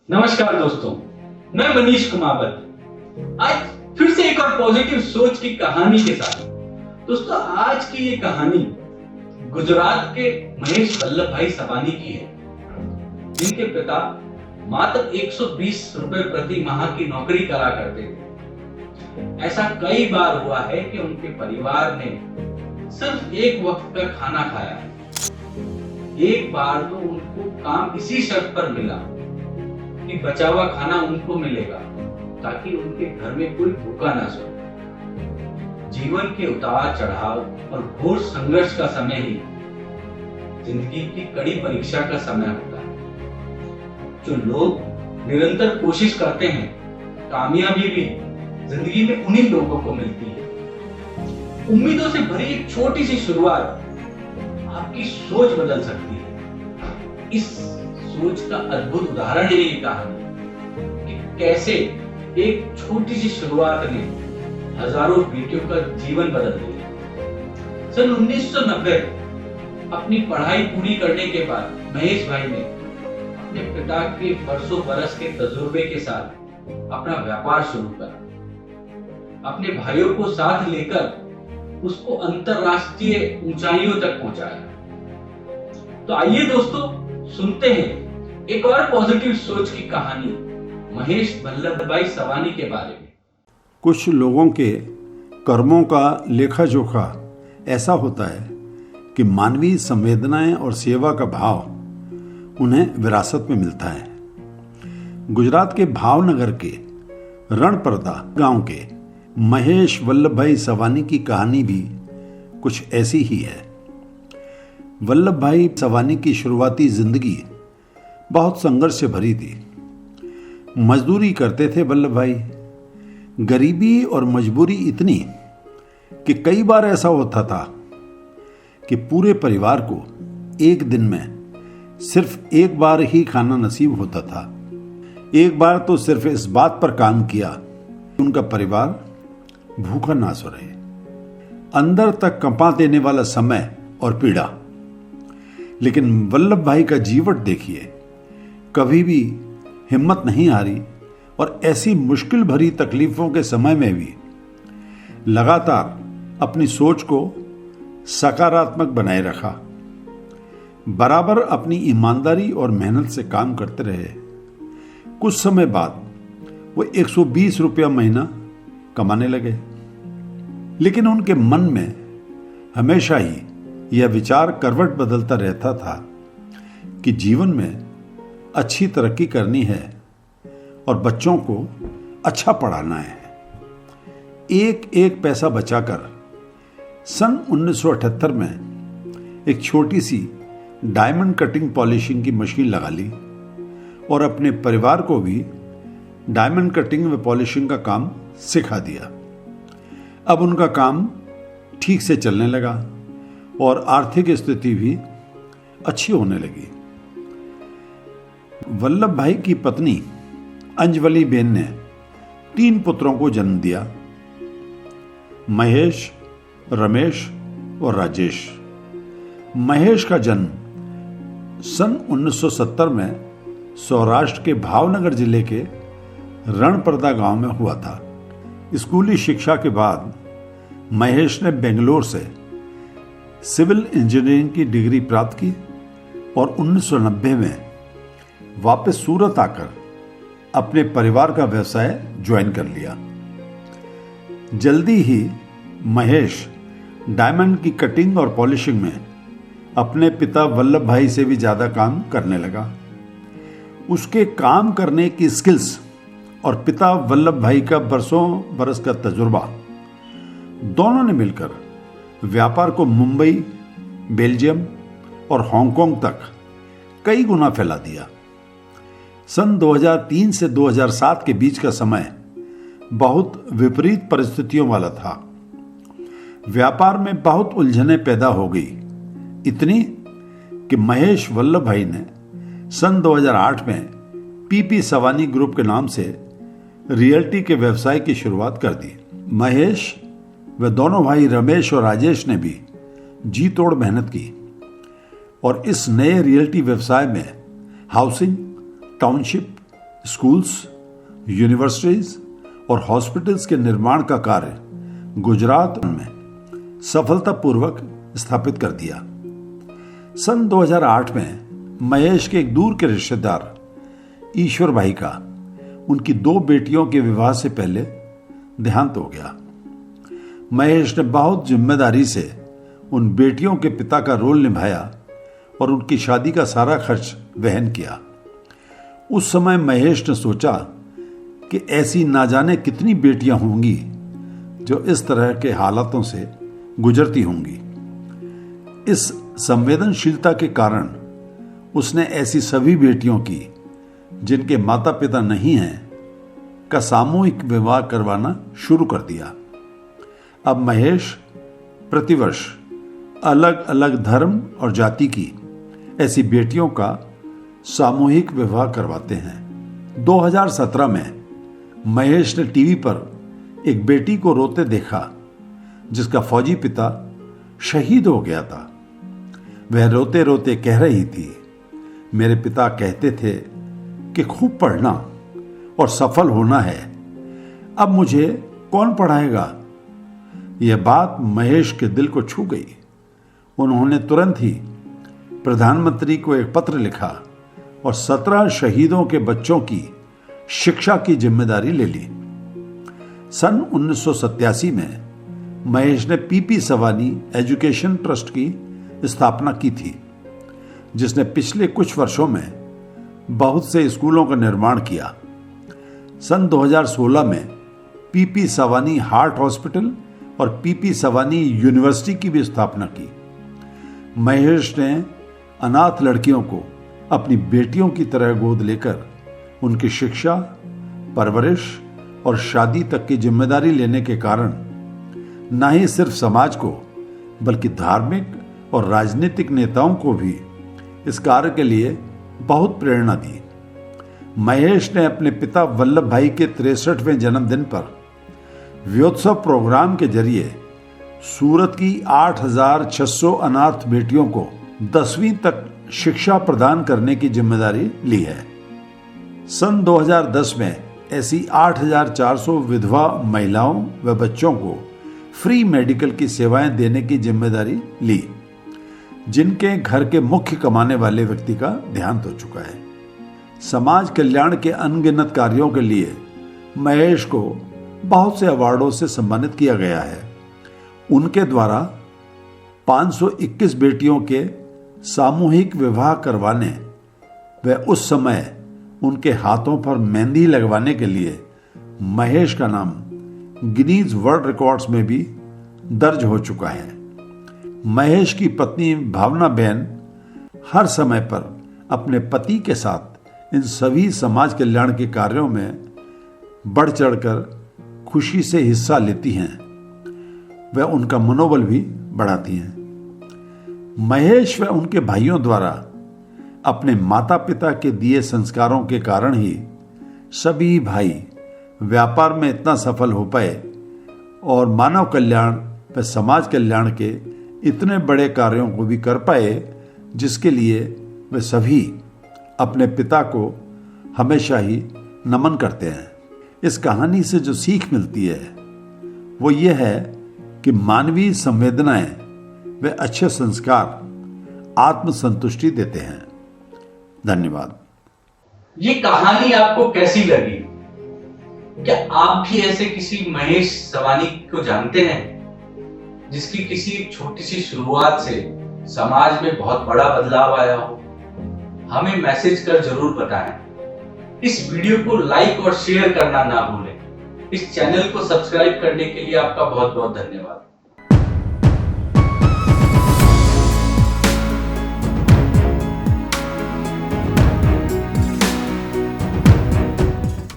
नमस्कार दोस्तों, मैं मनीष कुमावत आज फिर से एक और पॉजिटिव सोच की कहानी के साथ। दोस्तों, आज की ये कहानी गुजरात के महेश वल्लभ भाई सवानी की है, जिनके पिता मात्र 120 रुपए प्रति माह की नौकरी करा करते थे। ऐसा कई बार हुआ है कि उनके परिवार ने सिर्फ एक वक्त का खाना खाया है। एक बार तो उनको काम इसी शर्त पर मिला कि बचा हुआ खाना उनको मिलेगा, ताकि उनके घर में कोई भूखा ना सोए। जीवन के उतार चढ़ाव और घोर संघर्ष का समय ही जिंदगी की कड़ी परीक्षा का समय होता है। जो लोग निरंतर कोशिश करते हैं, कामयाबी भी जिंदगी में उन्हीं लोगों को मिलती है। उम्मीदों से भरी एक छोटी सी शुरुआत आपकी सोच बदल सकती है। इस सोच का अद्भुत उदाहरण है ये कहानी कि कैसे एक छोटी सी शुरुआत ने हजारों बेटियों का जीवन बदल दिया। सन 1990 अपनी पढ़ाई पूरी करने के बाद महेश भाई ने अपने पिता के बरसों बरस के तजुर्बे के साथ अपना व्यापार शुरू करा। अपने भाइयों को साथ लेकर उसको अंतरराष्ट्रीय ऊंचाइयों तक पहुंचाया। तो आइए दोस्तों, सुनते हैं एक और पॉजिटिव सोच की कहानी महेश वल्लभ भाई सवानी के बारे में। कुछ लोगों के कर्मों का लेखा जोखा ऐसा होता है कि मानवीय संवेदनाएं और सेवा का भाव उन्हें विरासत में मिलता है। गुजरात के भावनगर के रणपरदा गांव के महेश वल्लभ भाई सवानी की कहानी भी कुछ ऐसी ही है। वल्लभ भाई सवानी की शुरुआती जिंदगी बहुत संघर्ष से भरी थी। मजदूरी करते थे वल्लभ भाई। गरीबी और मजबूरी इतनी कि कई बार ऐसा होता था कि पूरे परिवार को एक दिन में सिर्फ एक बार ही खाना नसीब होता था। एक बार तो सिर्फ इस बात पर काम किया कि उनका परिवार भूखा ना सो रहे। अंदर तक कंपा देने वाला समय और पीड़ा। लेकिन वल्लभ भाई का जीवट देखिए, कभी भी हिम्मत नहीं हारी और ऐसी मुश्किल भरी तकलीफों के समय में भी लगातार अपनी सोच को सकारात्मक बनाए रखा। बराबर अपनी ईमानदारी और मेहनत से काम करते रहे। कुछ समय बाद वो 120 रुपया महीना कमाने लगे। लेकिन उनके मन में हमेशा ही यह विचार करवट बदलता रहता था कि जीवन में अच्छी तरक्की करनी है और बच्चों को अच्छा पढ़ाना है। एक एक पैसा बचाकर सन 1978 में एक छोटी सी डायमंड कटिंग पॉलिशिंग की मशीन लगा ली और अपने परिवार को भी डायमंड कटिंग व पॉलिशिंग का काम सिखा दिया। अब उनका काम ठीक से चलने लगा और आर्थिक स्थिति भी अच्छी होने लगी। वल्लभ भाई की पत्नी अंजवली बेन ने 3 पुत्रों को जन्म दिया, महेश, रमेश और राजेश। महेश का जन्म सन 1970 में सौराष्ट्र के भावनगर जिले के रणपरदा गांव में हुआ था। स्कूली शिक्षा के बाद महेश ने बेंगलोर से सिविल इंजीनियरिंग की डिग्री प्राप्त की और 1990 में वापस सूरत आकर अपने परिवार का व्यवसाय ज्वाइन कर लिया। जल्दी ही महेश डायमंड की कटिंग और पॉलिशिंग में अपने पिता वल्लभ भाई से भी ज्यादा काम करने लगा। उसके काम करने की स्किल्स और पिता वल्लभ भाई का बरसों बरस का तजुर्बा, दोनों ने मिलकर व्यापार को मुंबई, बेल्जियम और हांगकांग तक कई गुना फैला दिया। सन 2003 से 2007 के बीच का समय बहुत विपरीत परिस्थितियों वाला था। व्यापार में बहुत उलझनें पैदा हो गई, इतनी कि महेश वल्लभ भाई ने सन 2008 में पीपी सवानी ग्रुप के नाम से रियल्टी के व्यवसाय की शुरुआत कर दी। महेश व दोनों भाई रमेश और राजेश ने भी जी तोड़ मेहनत की और इस नए रियल्टी व्यवसाय में हाउसिंग, टाउनशिप, स्कूल्स, यूनिवर्सिटीज और हॉस्पिटल्स के निर्माण का कार्य गुजरात में सफलतापूर्वक स्थापित कर दिया। सन 2008 में महेश के एक दूर के रिश्तेदार ईश्वर भाई का उनकी 2 बेटियों के विवाह से पहले देहांत हो गया। महेश ने बहुत जिम्मेदारी से उन बेटियों के पिता का रोल निभाया और उनकी शादी का सारा खर्च वहन किया। उस समय महेश ने सोचा कि ऐसी ना जाने कितनी बेटियां होंगी जो इस तरह के हालातों से गुजरती होंगी। इस संवेदनशीलता के कारण उसने ऐसी सभी बेटियों की जिनके माता पिता नहीं हैं का सामूहिक विवाह करवाना शुरू कर दिया। अब महेश प्रतिवर्ष अलग अलग धर्म और जाति की ऐसी बेटियों का सामूहिक विवाह करवाते हैं। 2017 में महेश ने टीवी पर एक बेटी को रोते देखा जिसका फौजी पिता शहीद हो गया था। वह रोते रोते कह रही थी, मेरे पिता कहते थे कि खूब पढ़ना और सफल होना है, अब मुझे कौन पढ़ाएगा। यह बात महेश के दिल को छू गई। उन्होंने तुरंत ही प्रधानमंत्री को एक पत्र लिखा और 17 शहीदों के बच्चों की शिक्षा की जिम्मेदारी ले ली। सन 1987 में महेश ने पीपी सवानी एजुकेशन ट्रस्ट की स्थापना की थी, जिसने पिछले कुछ वर्षों में बहुत से स्कूलों का निर्माण किया। सन 2016 में पीपी सवानी हार्ट हॉस्पिटल और पीपी सवानी यूनिवर्सिटी की भी स्थापना की। महेश ने अनाथ लड़कियों को अपनी बेटियों की तरह गोद लेकर उनकी शिक्षा, परवरिश और शादी तक की जिम्मेदारी लेने के कारण न ही सिर्फ समाज को बल्कि धार्मिक और राजनीतिक नेताओं को भी इस कार्य के लिए बहुत प्रेरणा दी। महेश ने अपने पिता वल्लभ भाई के 63वें जन्मदिन पर व्योत्सव प्रोग्राम के जरिए सूरत की 8,600 अनाथ बेटियों को 10वीं तक शिक्षा प्रदान करने की जिम्मेदारी ली है। सन 2010 में ऐसी 8,400 विधवा महिलाओं व बच्चों को फ्री मेडिकल की सेवाएं देने की जिम्मेदारी ली, जिनके घर के मुख्य कमाने वाले व्यक्ति का देहांत हो चुका है। समाज कल्याण के अनगिनत कार्यों के लिए महेश को बहुत से अवार्डों से सम्मानित किया गया है। उनके द्वारा 521 बेटियों के सामूहिक विवाह करवाने व उस समय उनके हाथों पर मेहंदी लगवाने के लिए महेश का नाम गिनीज वर्ल्ड रिकॉर्ड्स में भी दर्ज हो चुका है। महेश की पत्नी भावना बहन हर समय पर अपने पति के साथ इन सभी समाज कल्याण के कार्यों में बढ़ चढ़कर खुशी से हिस्सा लेती हैं व उनका मनोबल भी बढ़ाती हैं। महेश व उनके भाइयों द्वारा अपने माता पिता के दिए संस्कारों के कारण ही सभी भाई व्यापार में इतना सफल हो पाए और मानव कल्याण व समाज कल्याण के इतने बड़े कार्यों को भी कर पाए, जिसके लिए वे सभी अपने पिता को हमेशा ही नमन करते हैं। इस कहानी से जो सीख मिलती है वो ये है कि मानवीय संवेदनाएं व अच्छे संस्कार आत्मसंतुष्टि देते हैं। धन्यवाद। ये कहानी आपको कैसी लगी? क्या आप भी ऐसे किसी महेश सवानी को जानते हैं जिसकी किसी छोटी सी शुरुआत से समाज में बहुत बड़ा बदलाव आया हो? हमें मैसेज कर जरूर बताएं। इस वीडियो को लाइक और शेयर करना ना भूलें। इस चैनल को सब्सक्राइब करने के लिए आपका बहुत बहुत धन्यवाद।